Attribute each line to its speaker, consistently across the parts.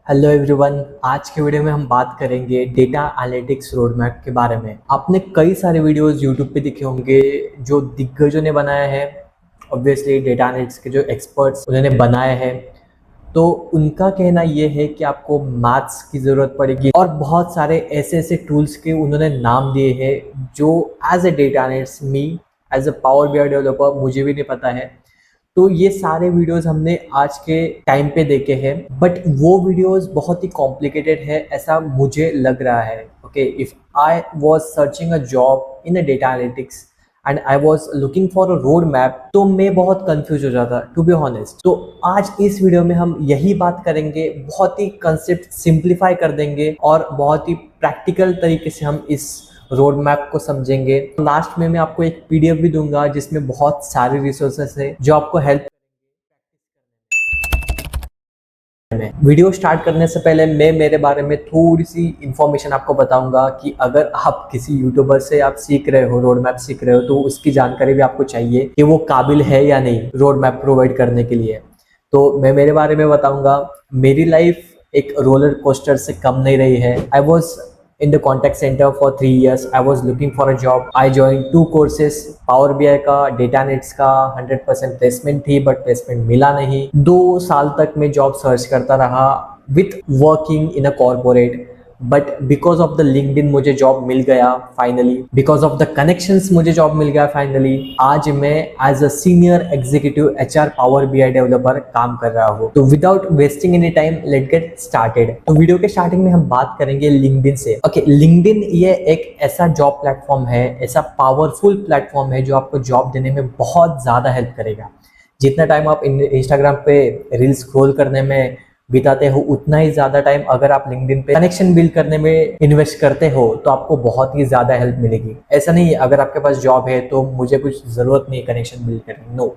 Speaker 1: Hello everyone. आज के video में हम बात करेंगे डेटा एनालिटिक्स रोड मैप के बारे में। आपने कई सारे वीडियोस यूट्यूब पे देखे होंगे जो दिग्गजों ने बनाया है। ऑब्वियसली डेटा एनालिटिक्स के जो एक्सपर्ट्स उन्होंने बनाए हैं, तो उनका कहना ये है कि आपको मैथ्स की ज़रूरत पड़ेगी और बहुत सारे ऐसे ऐसे टूल्स के उन्होंने नाम दिए हैं जो एज ए डेटा एनालिस्ट मी as a power BI developer मुझे भी नहीं पता है। तो ये सारे वीडियोस हमने आज के टाइम पे देखे हैं, बट वो वीडियोस बहुत ही कॉम्प्लिकेटेड है ऐसा मुझे लग रहा है। Okay, if I was searching a job in a data analytics and I was looking for a road map, तो मैं बहुत कंफ्यूज हो जाता टू बी ऑनेस्ट। तो आज इस वीडियो में हम यही बात करेंगे, बहुत ही कंसेप्ट सिंप्लीफाई कर देंगे और बहुत ही प्रैक्टिकल तरीके से हम इस रोड मैप को समझेंगे। लास्ट में मैं आपको एक पीडीएफ भी दूंगा जिसमें बहुत सारे रिसोर्सेस है जो आपको हेल्प में। वीडियो स्टार्ट करने से पहले मैं मेरे बारे में थोड़ी सी इंफॉर्मेशन आपको बताऊंगा कि अगर आप किसी यूट्यूबर से आप सीख रहे हो, रोड मैप सीख रहे हो, तो उसकी जानकारी भी आपको चाहिए कि वो काबिल है या नहीं रोड मैप प्रोवाइड करने के लिए। तो मैं मेरे बारे में बताऊंगा। मेरी लाइफ एक रोलर कोस्टर से कम नहीं रही है। I was in the contact center for 3 years. I was looking for a job. I joined 2 courses, Power BI का, Data Analytics का। 100% प्लेसमेंट थी बट प्लेसमेंट मिला नहीं। 2 साल तक मैं जॉब सर्च करता रहा with working in a corporate, but because of the LinkedIn मुझे जॉब मिल गया finally. Because of the connections मुझे जॉब मिल गया फाइनली। आज मैं as a senior executive HR power BI developer काम कर रहा हूँ। तो without wasting any time let get started. तो वीडियो के स्टार्टिंग में हम बात करेंगे लिंक्डइन से। ओके, लिंक्डइन ये एक ऐसा जॉब प्लेटफॉर्म है, ऐसा पावरफुल प्लेटफॉर्म है जो आपको जॉब देने में बहुत ज्यादा हेल्प करेगा। जितना टाइम आप इंस्टाग्राम पे रील स्क्रॉल करने में बिताते हो, उतना ही ज्यादा टाइम अगर आप लिंक्डइन पे कनेक्शन बिल्ड करने में इन्वेस्ट करते हो तो आपको बहुत ही ज्यादा हेल्प मिलेगी। ऐसा नहीं है अगर आपके पास जॉब है तो मुझे कुछ जरूरत नहीं कनेक्शन बिल्ड करने, नो।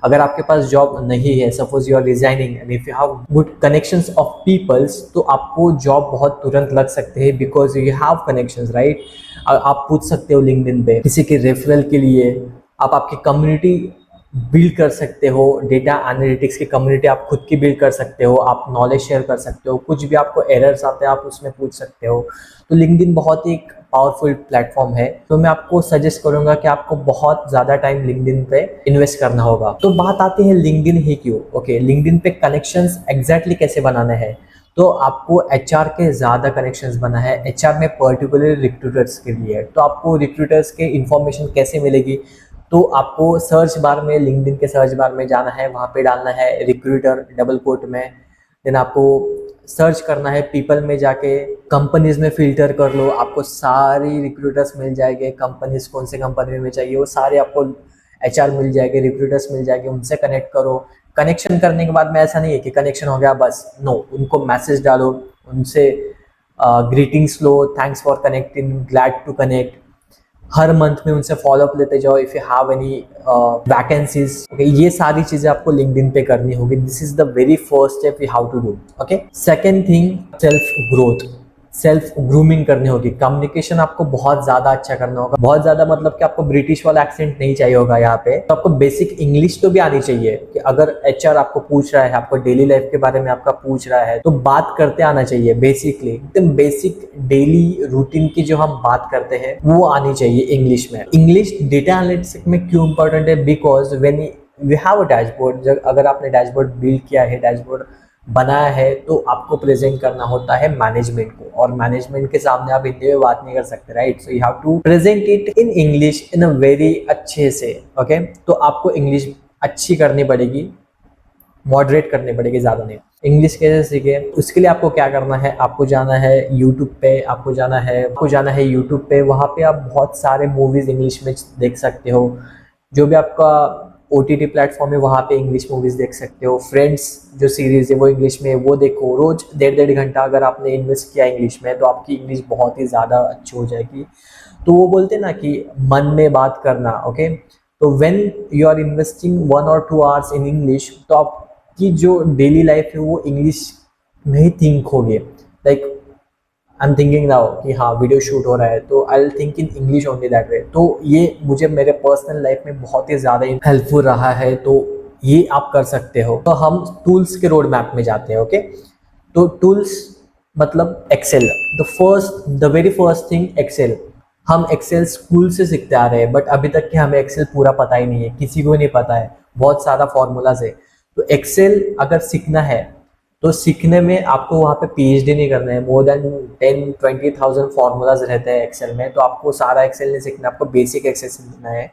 Speaker 1: अगर आपके पास जॉब नहीं है, suppose you are resigning and if you have good connections of peoples, तो आपको जॉब बहुत तुरंत लग सकते हैं because you have connections, right. आप पूछ सकते हो लिंक्डइन पे किसी के रेफरल के लिए। आप आपकी कम्युनिटी बिल्ड कर सकते हो, डेटा एनालिटिक्स की कम्युनिटी आप खुद की बिल्ड कर सकते हो। आप नॉलेज शेयर कर सकते हो, कुछ भी आपको एरर्स आते हैं आप उसमें पूछ सकते हो। तो लिंक्डइन बहुत ही पावरफुल प्लेटफॉर्म है। तो मैं आपको सजेस्ट करूंगा कि आपको बहुत ज़्यादा टाइम लिंक्डइन पे इन्वेस्ट करना होगा। तो बात आती है लिंक्डइन ही क्यों। ओके, लिंक्डइन पे कनेक्शंस एग्जैक्टली कैसे बनाने हैं। तो आपको एचआर के ज़्यादा कनेक्शंस बना है, एचआर में पर्टिकुलर रिक्रूटर्स के लिए। तो आपको रिक्रूटर्स के इंफॉर्मेशन कैसे मिलेगी, तो आपको सर्च बार में, लिंक्डइन के सर्च बार में जाना है, वहाँ पे डालना है रिक्रूटर डबल कोट में। देन आपको सर्च करना है पीपल में जाके, कंपनीज में फिल्टर कर लो, आपको सारी रिक्रूटर्स मिल जाएंगे। कंपनीज कौन से कंपनी में चाहिए वो सारे आपको एचआर मिल जाएंगे, रिक्रूटर्स मिल जाएंगे, उनसे कनेक्ट करो। कनेक्शन करने के बाद में ऐसा नहीं है कि कनेक्शन हो गया बस, नो। उनको मैसेज डालो, उनसे ग्रीटिंग्स लो, thanks for connecting, glad to connect. हर मंथ में उनसे फॉलोअप लेते जाओ। If you have any vacancies, ये सारी चीजें आपको लिंक्डइन पे करनी होगी। This is the very first step you have to do. Okay, second thing, self growth, self grooming करनी होगी। कम्युनिकेशन आपको बहुत ज्यादा अच्छा करना होगा। बहुत ज्यादा मतलब कि आपको ब्रिटिश वाला एक्सेंट नहीं चाहिए होगा यहाँ पे। तो आपको बेसिक इंग्लिश तो भी आनी चाहिए कि अगर एचआर आपको पूछ रहा है, आपको डेली लाइफ के बारे में आपका पूछ रहा है, तो बात करते आना चाहिए। बेसिकली एकदम बेसिक डेली रूटीन की जो हम बात करते हैं वो आनी चाहिए इंग्लिश में। इंग्लिश डेटा एनालिटिक्स में क्यों इंपॉर्टेंट है, because when you have a dashboard, अगर आपने डैशबोर्ड बिल्ड किया है, डैशबोर्ड बनाया है, तो आपको प्रेजेंट करना होता है मैनेजमेंट को, और मैनेजमेंट के सामने आप हिंदी में बात नहीं कर सकते, right. So you have to present it in English in a very अच्छे से। ओके, तो आपको इंग्लिश अच्छी करनी पड़ेगी, मॉडरेट करनी पड़ेगी, ज़्यादा नहीं। इंग्लिश कैसे सीखे, उसके लिए आपको क्या करना है, आपको जाना है यूट्यूब पे, आपको जाना है यूट्यूब पे। वहाँ पे आप बहुत सारे मूवीज़ इंग्लिश में देख सकते हो। जो भी आपका OTT प्लेटफॉर्म है वहाँ पे इंग्लिश मूवीज़ देख सकते हो। फ्रेंड्स जो सीरीज़ है वो इंग्लिश में, वो देखो। रोज़ 1.5 घंटा अगर आपने इन्वेस्ट किया इंग्लिश में तो आपकी इंग्लिश बहुत ही ज़्यादा अच्छी हो जाएगी। तो वो बोलते हैं ना कि मन में बात करना। ओके, तो व्हेन यू आर इन्वेस्टिंग 1 और 2 आवर्स इन इंग्लिश, तो आपकी जो डेली लाइफ है वो इंग्लिश में ही थिंक होगी। Like I am thinking now कि हाँ वीडियो शूट हो रहा है, तो I will think in English only that way. तो ये मुझे मेरे पर्सनल लाइफ में बहुत ही ज़्यादा हेल्पफुल रहा है। तो ये आप कर सकते हो। तो हम टूल्स के रोड मैप में जाते हैं। ओके, तो टूल्स मतलब Excel, the very first thing Excel. हम एक्सेल स्कूल से सीखते आ रहे हैं, बट अभी तक कि हमें एक्सेल पूरा पता ही नहीं है, किसी को नहीं पता है, बहुत सारा फॉर्मूलाज है। तो एक्सेल अगर सीखना है तो सीखने में आपको वहाँ पे पीएचडी नहीं करना है, मोर देन 10-20,000 फार्मूलाज रहते हैं एक्सेल में, तो आपको सारा एक्सेल नहीं सीखना, आपको बेसिक एक्सेल सीखना है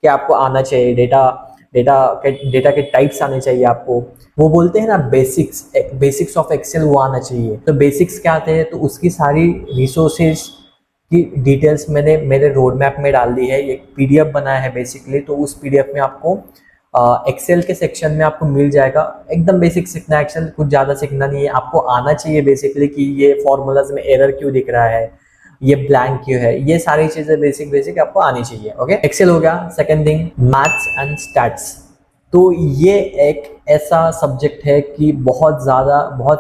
Speaker 1: कि आपको आना चाहिए, डेटा के टाइप्स आने चाहिए आपको। वो बोलते हैं ना बेसिक्स ऑफ एक्सेल, वो आना चाहिए। तो बेसिक्स क्या आते हैं, तो उसकी सारी रिसोर्सेज की डिटेल्स मैंने मेरे रोड मैप में डाल दी है, एक पीडीएफ बनाया है बेसिकली। तो उस पीडीएफ में आपको एक्सेल के सेक्शन में आपको मिल जाएगा। एकदम बेसिक सीखना है एक्सेल, कुछ ज़्यादा सीखना नहीं है, आपको आना चाहिए बेसिकली कि ये फॉर्मूलाज में एरर क्यों दिख रहा है, ये ब्लैंक क्यों है, ये सारी चीज़ें बेसिक आपको आनी चाहिए। ओके, एक्सेल हो गया। Second thing, maths and stats. तो ये एक ऐसा सब्जेक्ट है कि बहुत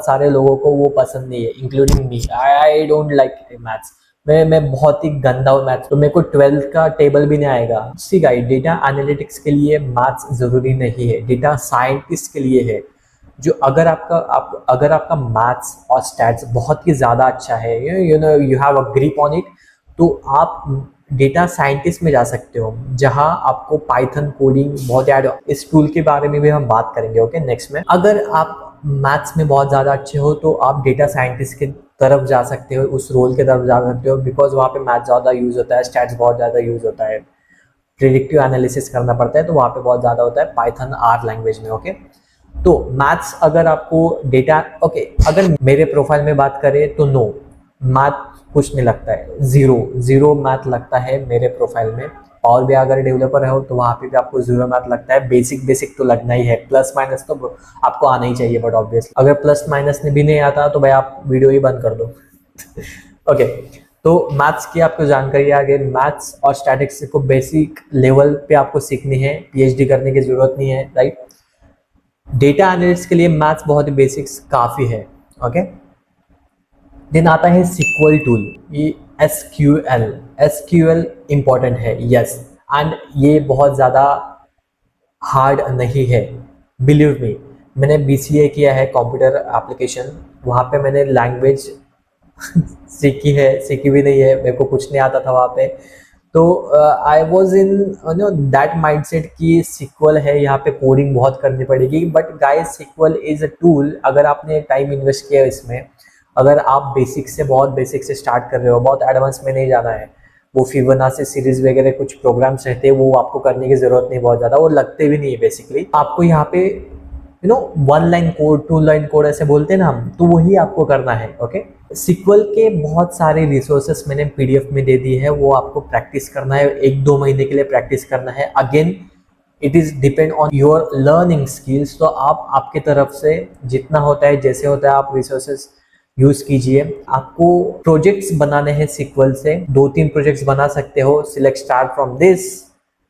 Speaker 1: सारे लोगों को वो पसंद नहीं है, including me. I don't like maths. मैं बहुत ही गंदा हूँ मैथ्स, तो मेरे को 12th का टेबल भी नहीं आएगा। सी गाइस, डेटा एनालिटिक्स के लिए मैथ्स जरूरी नहीं है, डेटा साइंटिस्ट के लिए है। जो अगर आपका मैथ्स और स्टैट्स बहुत ही ज़्यादा अच्छा है, you have a grip on it, तो आप डेटा साइंटिस्ट में जा सकते हो, जहां आपको पाइथन कोडिंग बहुत याद। इस टूल के बारे में भी हम बात करेंगे ओके नेक्स्ट में। अगर आप मैथ्स में बहुत ज़्यादा अच्छे हो तो आप डेटा साइंटिस्ट के तरफ जा सकते हो, उस रोल के तरफ जा सकते हो, बिकॉज वहाँ पे मैथ ज़्यादा यूज़ होता है, स्टैट्स बहुत ज़्यादा यूज़ होता है, प्रिडिक्टिव एनालिसिस करना पड़ता है, तो वहाँ पे बहुत ज़्यादा होता है पाइथन आर लैंग्वेज में। ओके, तो मैथ्स अगर आपको डेटा अगर मेरे प्रोफाइल में बात करें तो नो, मैथ कुछ नहीं लगता है, जीरो मैथ लगता है मेरे प्रोफाइल में। और भी अगर डेवलपर हो तो वहाँ पे भी आपको जीरो मैथ लगता है, बेसिक तो लगना ही है, प्लस माइनस तो आपको आना ही चाहिए, बट ऑब्वियसली अगर प्लस माइनस भी नहीं आता तो भाई आप वीडियो ही बंद कर दो। ओके, तो मैथ्स की आपको जानकारी आ गई। मैथ्स और स्टैटिक्स को बेसिक लेवल पे आपको सीखनी है, पीएचडी करने की जरूरत नहीं है, राइट। डेटा एनालिस्ट के लिए मैथ्स बहुत ही बेसिक्स काफ़ी है। ओके, देन आता है सिक्वल टूल, ये एसक्यूएल इंपॉर्टेंट है, यस। एंड ये बहुत ज़्यादा हार्ड नहीं है, बिलीव मी। मैंने बीसीए किया है कंप्यूटर एप्लीकेशन, वहाँ पे मैंने लैंग्वेज सीखी भी नहीं है, मेरे को कुछ नहीं आता था वहाँ पे। तो I was in that mindset कि सिक्वल है, यहाँ पे कोडिंग बहुत करनी पड़ेगी, but guys SQL is a tool. अगर आपने टाइम इन्वेस्ट किया इसमें, अगर आप बहुत बेसिक से स्टार्ट कर रहे हो, बहुत एडवांस में नहीं जाना है, वो फिबोनाची सीरीज वगैरह कुछ प्रोग्राम्स रहते हैं, वो आपको करने की ज़रूरत नहीं बहुत ज़्यादा, वो लगते भी नहीं है बेसिकली। आपको यहाँ पे one line code, two line code ऐसे बोलते हैं ना हम, तो वही आपको करना है। ओके, सिक्वल के बहुत सारे रिसोर्सेस मैंने पीडीएफ में दे दी है, वो आपको प्रैक्टिस करना है, 1-2 महीने के लिए प्रैक्टिस करना है। Again it is depend on your learning skills, तो आप आपके तरफ से जितना होता है, जैसे होता है, आप रिसोर्सेस यूज कीजिए। आपको प्रोजेक्ट्स बनाने हैं सिक्वल से, 2-3 प्रोजेक्ट्स बना सकते हो, select start from this,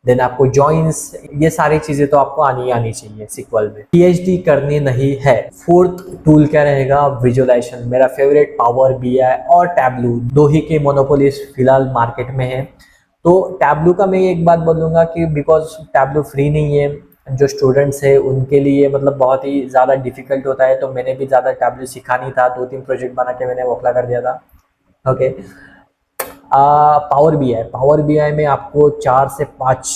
Speaker 1: then आपको जॉइंस, ये सारी चीजें तो आपको आनी चाहिए सिक्वल में। पीएचडी करनी नहीं है। फोर्थ टूल क्या रहेगा, विजुअलाइजेशन। मेरा फेवरेट पावर बीआई और टैबलू, दो ही के मोनोपोलिस्ट फिलहाल मार्केट में है। तो टैबलू का मैं एक बात बोलूँगा कि बिकॉज टैबलू फ्री नहीं है, जो स्टूडेंट्स है उनके लिए मतलब बहुत ही ज़्यादा डिफिकल्ट होता है, तो मैंने भी ज़्यादा टैबलू सीखा नहीं था, 2-3 प्रोजेक्ट बना के मैंने वोखला कर दिया था। ओके, पावर बीआई में आपको 4 से 5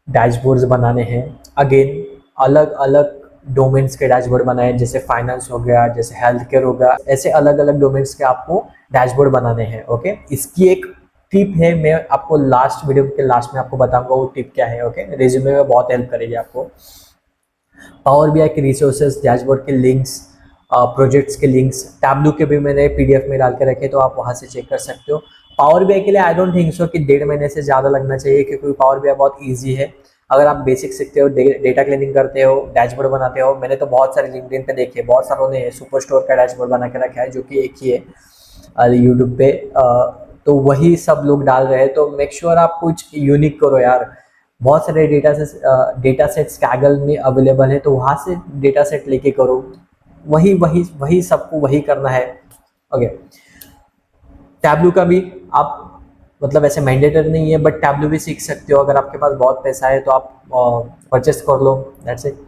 Speaker 1: डैशबोर्ड्स बनाने हैं। अगेन अलग अलग डोमेन्स के डैशबोर्ड बनाए, जैसे फाइनेंस हो गया, जैसे हेल्थ केयर हो गया, ऐसे अलग अलग डोमेन्स के आपको डैशबोर्ड बनाने हैं। ओके, इसकी एक टिप है, मैं आपको लास्ट वीडियो के लास्ट में आपको बताऊंगा वो टिप क्या है। ओके, रिज्यूमे में बहुत हेल्प करेगी आपको। पावर बीआई के रिसोर्सेज, डैशबोर्ड के लिंक्स, प्रोजेक्ट्स के लिंक्स, टैबलू के भी मैंने पीडीएफ में डाल के रखे, तो आप वहाँ से चेक कर सकते हो। पावर बीआई के लिए आई डोंट थिंक सो कि 1.5 महीने से ज़्यादा लगना चाहिए, क्योंकि पावर बीआई बहुत ईजी है। अगर आप बेसिक सीखते हो, डेटा क्लीनिंग करते हो, डैशबोर्ड बनाते हो, मैंने तो बहुत सारे लिंक्डइन पे देखे, बहुत सारों ने सुपर स्टोर का डैशबोर्ड बना के रखा है, जो कि एक ही है यूट्यूब पे, तो वही सब लोग डाल रहे हैं। तो मेक श्योर आप कुछ यूनिक करो यार। बहुत सारे डेटा सेट्स कैगल में अवेलेबल है, तो वहाँ से डेटा सेट लेके करो, वही सबको वही करना है। ओके, टैबलू का भी आप मतलब ऐसे मैंडेटरी नहीं है, बट टैबलू भी सीख सकते हो, अगर आपके पास बहुत पैसा है तो आप परचेस कर लो, दैट्स इट।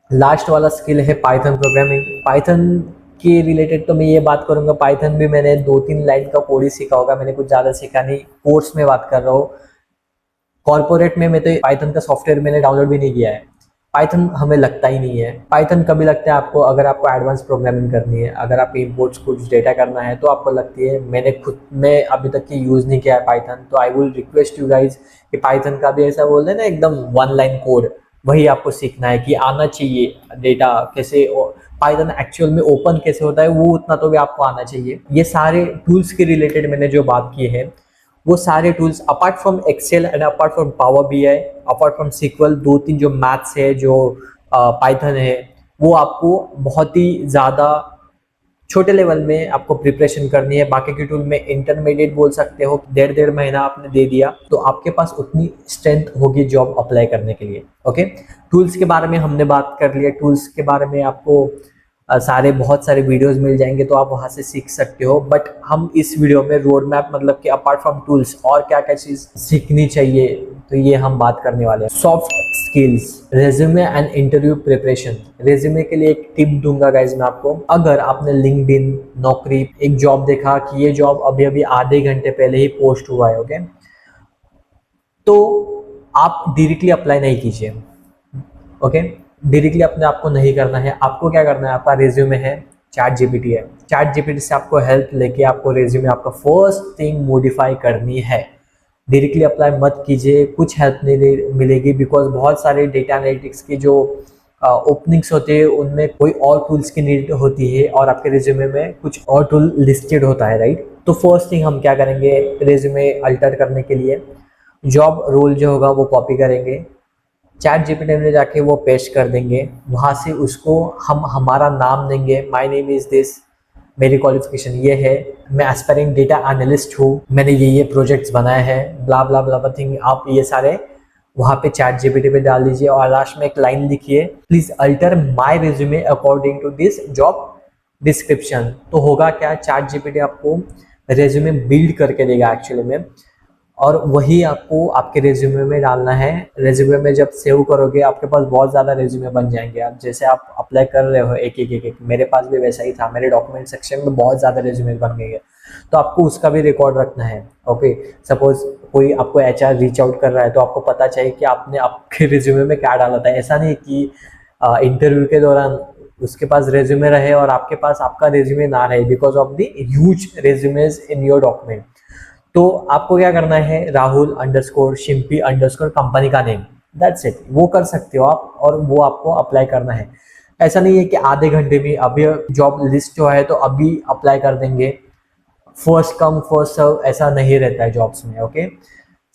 Speaker 1: लास्ट वाला स्किल है पाइथन प्रोग्रामिंग। पाइथन के रिलेटेड तो मैं ये बात करूंगा, पाइथन भी मैंने 2-3 लाइन का कोड ही सीखा होगा, मैंने कुछ ज़्यादा सीखा नहीं, कोर्स में बात कर रहा हूँ। कॉर्पोरेट में मैं तो पाइथन का सॉफ्टवेयर मैंने डाउनलोड भी नहीं किया है। पाइथन हमें लगता ही नहीं है। पाइथन कभी लगता है आपको अगर आपको एडवांस प्रोग्रामिंग करनी है, अगर आप इंपोर्ट्स कुछ डेटा करना है तो आपको लगती है। मैंने खुद में अभी तक की यूज़ नहीं किया है पाइथन, तो I will request you guys कि पाइथन का भी ऐसा बोल दें ना एकदम 1 लाइन कोड, वही आपको सीखना है कि आना चाहिए। डेटा कैसे पाइथन एक्चुअल में ओपन कैसे होता है वो उतना तो भी आपको आना चाहिए। ये सारे टूल्स के रिलेटेड मैंने जो बात की है वो सारे tools apart from Excel and apart from power BI, apart from SQL, 2-3 जो मैथ्स है, जो पाइथन है, वो आपको बहुत ही ज़्यादा छोटे लेवल में आपको प्रिपरेशन करनी है। बाकी के टूल में इंटरमीडिएट बोल सकते हो, 1.5 महीना आपने दे दिया तो आपके पास उतनी स्ट्रेंथ होगी जॉब अप्लाई करने के लिए। ओके, टूल्स के बारे में हमने बात कर लिया। टूल्स के बारे में आपको बहुत सारे वीडियोस मिल जाएंगे तो आप वहां से सीख सकते हो। बट हम इस वीडियो में रोड मैप मतलब कि अपार्ट फ्रॉम टूल्स और क्या क्या चीज सीखनी चाहिए तो ये हम बात करने वाले हैं। Soft skills, resume and interview preparation. Resume के लिए एक टिप दूंगा गाइज मैं आपको। अगर आपने लिंक्डइन, नौकरी, एक जॉब देखा कि ये जॉब अभी अभी आधे घंटे पहले ही पोस्ट हुआ है, ओके, तो आप डायरेक्टली अप्लाई नहीं कीजिए। ओके, डायरेक्टली अपने आप को नहीं करना है। आपको क्या करना है, आपका रेज्यूमे है, चैट जीपीटी है, चैट जीपीटी से आपको हेल्प लेके आपको रेज्यूमे आपका फर्स्ट थिंग मॉडिफाई करनी है। डायरेक्टली अप्लाई मत कीजिए, कुछ हेल्प नहीं मिलेगी, बिकॉज बहुत सारे डेटा एनालिटिक्स की जो ओपनिंग्स होते हैं उनमें कोई और टूल्स की नीड होती है और आपके रेज्यूमे में कुछ और टूल लिस्टेड होता है, राइट। तो फर्स्ट थिंग हम क्या करेंगे, रेज्यूमे अल्टर करने के लिए जॉब रोल जो होगा वो कॉपी करेंगे, चैट जीपीटी में जाके वो पेस्ट कर देंगे। वहाँ से उसको हम हमारा नाम देंगे, माय नेम इज़ दिस, मेरी क्वालिफिकेशन ये है, मैं एस्पायरिंग डेटा एनालिस्ट हूँ, मैंने ये प्रोजेक्ट्स बनाए हैं, ब्ला ब्ला ब्ला थिंग। आप ये सारे वहाँ पे चैट जीपीटी पे डाल दीजिए और लास्ट में एक लाइन लिखिए, please alter my resume according to this job description. तो होगा क्या, चैट जीपीटी आपको रेज्यूमे बिल्ड करके देगा एक्चुअली में, और वही आपको आपके रेज्यूमे में डालना है। रेज्यूमे में जब सेव करोगे आपके पास बहुत ज़्यादा रेज्यूमे बन जाएंगे। आप जैसे आप अप्लाई कर रहे हो एक, मेरे पास भी वैसा ही था, मेरे डॉक्यूमेंट सेक्शन में बहुत ज़्यादा रेज्यूमे बन गए हैं, तो आपको उसका भी रिकॉर्ड रखना है। ओके, सपोज कोई आपको एचआर रीच आउट कर रहा है तो आपको पता चाहिए कि आपने आपके रेज्यूमे में क्या डाला था। ऐसा नहीं कि इंटरव्यू के दौरान उसके पास रेज्यूमे रहे और आपके पास आपका रेज्यूमे ना रहे because of the huge resumes in your document. तो आपको क्या करना है, Rahul underscore Shimpi underscore company का नेम, दैट्स इट, वो कर सकते हो आप और वो आपको अप्लाई करना है। ऐसा नहीं है कि आधे घंटे में अभी जॉब लिस्ट जो है तो अभी अप्लाई कर देंगे, फर्स्ट कम फर्स्ट सर्व ऐसा नहीं रहता है जॉब्स में। ओके,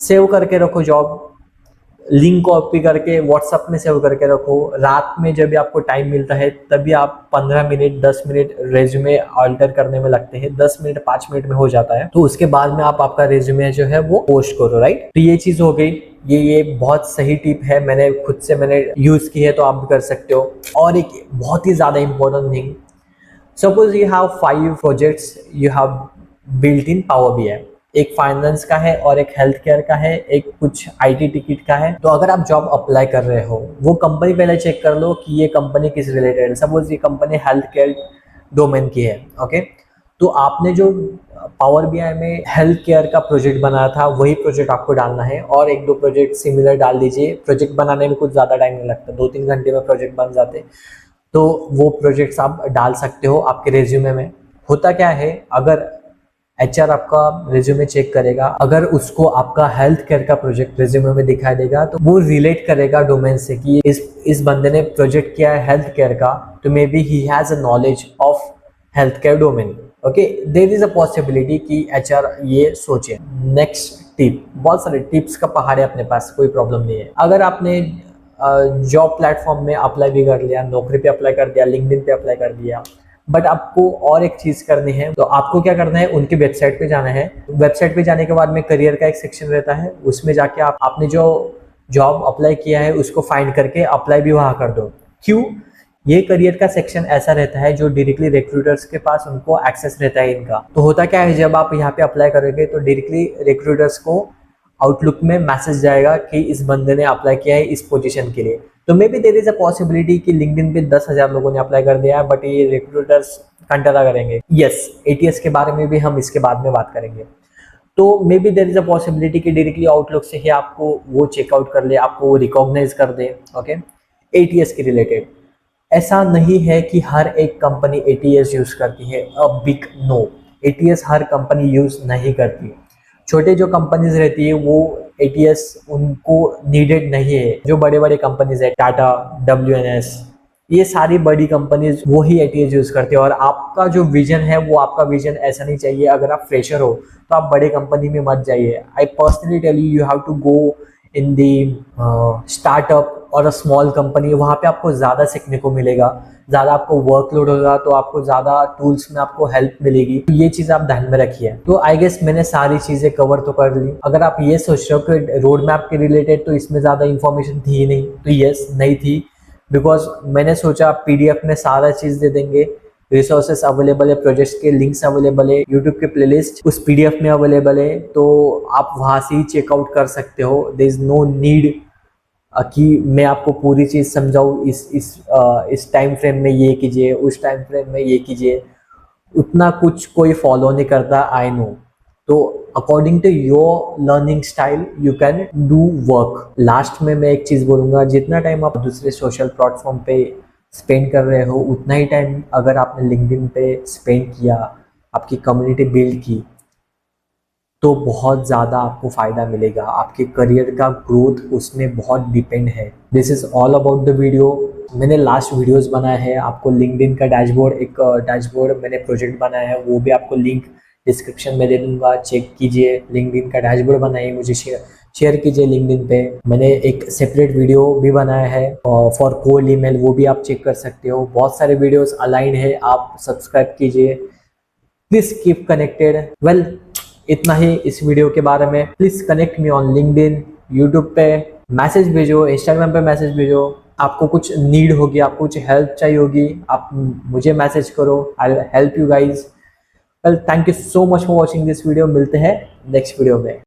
Speaker 1: सेव करके रखो जॉब, लिंक कॉपी करके व्हाट्सएप में सेव करके रखो। रात में जब भी आपको टाइम मिलता है तभी आप 15 मिनट 10 मिनट रेज्यूमे अल्टर करने में लगते हैं, 10 मिनट 5 मिनट में हो जाता है। तो उसके बाद में आप आपका रेज्यूमे जो है वो पोस्ट करो, राइट। तो ये चीज हो गई, ये बहुत सही टिप है, मैंने खुद से मैंने यूज की है तो आप भी कर सकते हो। और एक बहुत ही ज्यादा important thing, suppose you have 5 projects you have built in power BI, एक फाइनेंस का है और एक हेल्थ केयर का है, एक कुछ आईटी टिकट का है। तो अगर आप जॉब अप्लाई कर रहे हो, वो कंपनी पहले चेक कर लो कि ये कंपनी किस रिलेटेड है। सपोज ये कंपनी हेल्थ केयर डोमेन की है, ओके, तो आपने जो पावर बीआई में हेल्थ केयर का प्रोजेक्ट बनाया था वही प्रोजेक्ट आपको डालना है और 1-2 प्रोजेक्ट सिमिलर डाल दीजिए। प्रोजेक्ट बनाने में कुछ ज़्यादा टाइम नहीं लगता, 2-3 घंटे में प्रोजेक्ट बन जाते, तो वो प्रोजेक्ट्स आप डाल सकते हो आपके रेज्यूमे में। होता क्या है, अगर एचआर आपका रेज्यूमे चेक करेगा, अगर उसको आपका हेल्थ केयर का प्रोजेक्ट रेज्यूमे में दिखाई देगा तो वो रिलेट करेगा डोमेन से कि इस बंदे ने प्रोजेक्ट किया है हेल्थ केयर का, तो maybe he has a knowledge of health care domain. Okay, there is a possibility कि एचआर ये सोचे। नेक्स्ट टिप, बहुत सारे टिप्स का पहाड़ है अपने पास, कोई प्रॉब्लम नहीं है। अगर आपने जॉब प्लेटफॉर्म में अप्लाई भी कर लिया, नौकरी पे अप्लाई कर दिया, लिंक्डइन पे अप्लाई कर दिया, बट आपको और एक चीज करनी है, तो आपको क्या करना है, उनकी वेबसाइट पे जाना है। वेबसाइट पे जाने के बाद में करियर का एक सेक्शन रहता है, उसमें जाके आपने जो जॉब अप्लाई किया है उसको फाइंड करके अप्लाई भी वहां कर दो। क्यों, ये करियर का सेक्शन ऐसा रहता है जो डायरेक्टली रिक्रूटर्स के पास उनको एक्सेस रहता है इनका। तो होता क्या है, जब आप यहाँ पे अप्लाई करोगे तो डायरेक्टली रिक्रूटर्स को आउटलुक में मैसेज जाएगा कि इस बंदे ने अप्लाई किया है इस पोजीशन के लिए। तो maybe there is a possibility कि लिंक्डइन पे 10,000 लोगों ने अप्लाई कर दिया है, बट ये रिक्रूटर्स कंटाला करेंगे। यस, एटीएस के बारे में भी हम इसके बाद में बात करेंगे। तो maybe there is a possibility कि डायरेक्टली आउटलुक से ही आपको वो चेकआउट कर ले, आपको वो रिकॉग्नाइज कर दे। ओके, एटीएस के रिलेटेड ऐसा नहीं है कि हर एक कंपनी एटीएस यूज करती है। अ बिग नो, एटीएस हर कंपनी यूज नहीं करती। छोटे जो कंपनीज रहती है वो एटीएस उनको नीडेड नहीं है। जो बड़े बड़े कंपनीज है, टाटा, WNS, ये सारी बड़ी कंपनीज वो ही एटीएस यूज करते हैं। और आपका जो विजन है वो आपका विजन ऐसा नहीं चाहिए। अगर आप फ्रेशर हो तो आप बड़े कंपनी में मत जाइए। I personally tell you, you have to go in the startup और अ स्मॉल कंपनी। वहाँ पे आपको ज़्यादा सीखने को मिलेगा, ज़्यादा आपको वर्कलोड होगा, तो आपको ज़्यादा टूल्स में आपको हेल्प मिलेगी। तो ये चीज़ आप ध्यान में रखिए। तो आई गेस मैंने सारी चीज़ें कवर तो कर ली। अगर आप ये सोच रहे हो कि रोड मैप के रिलेटेड तो इसमें ज़्यादा इन्फॉर्मेशन थी ही नहीं, तो यस, नहीं थी। बिकॉज मैंने सोचा पीडीएफ में सारा चीज़ दे देंगे, रिसोर्सेस अवेलेबल है, प्रोजेक्ट्स के लिंक्स अवेलेबल है, यूट्यूब के प्लेलिस्ट उस पीडीएफ में अवेलेबल है, तो आप वहाँ से ही चेकआउट कर सकते हो। देयर इज नो नीड कि मैं आपको पूरी चीज़ समझाऊँ। इस टाइम फ्रेम में ये कीजिए, उस टाइम फ्रेम में ये कीजिए, उतना कुछ कोई फॉलो नहीं करता, आई नो। तो according to your learning style you can do work. Last में मैं एक चीज़ बोलूँगा, जितना टाइम आप दूसरे सोशल प्लेटफॉर्म पे स्पेंड कर रहे हो, उतना ही टाइम अगर आपने लिंक्डइन पे स्पेंड किया, आपकी कम्युनिटी बिल्ड की, तो बहुत ज़्यादा आपको फ़ायदा मिलेगा। आपके करियर का ग्रोथ उसमें बहुत डिपेंड है। This is all about the video. मैंने लास्ट वीडियोस बनाया है, आपको लिंक्डइन का डैशबोर्ड, एक डैशबोर्ड मैंने प्रोजेक्ट बनाया है, वो भी आपको लिंक डिस्क्रिप्शन में दे दूंगा, चेक कीजिए। लिंक्डइन का डैशबोर्ड बनाइए, मुझे शेयर कीजिए लिंक्डइन पे। मैंने एक सेपरेट वीडियो भी बनाया है फॉर कोल्ड ईमेल, वो भी आप चेक कर सकते हो। बहुत सारे वीडियोस अलाइन है, आप सब्सक्राइब कीजिए। Please keep connected. वेल, इतना ही इस वीडियो के बारे में। Please connect me on LinkedIn, YouTube पे मैसेज भेजो, इंस्टाग्राम पे मैसेज भेजो। आपको कुछ नीड होगी, आपको कुछ हेल्प चाहिए होगी, आप मुझे मैसेज करो, I will help you guys. Well, thank you so much for watching this video. मिलते हैं नेक्स्ट वीडियो में।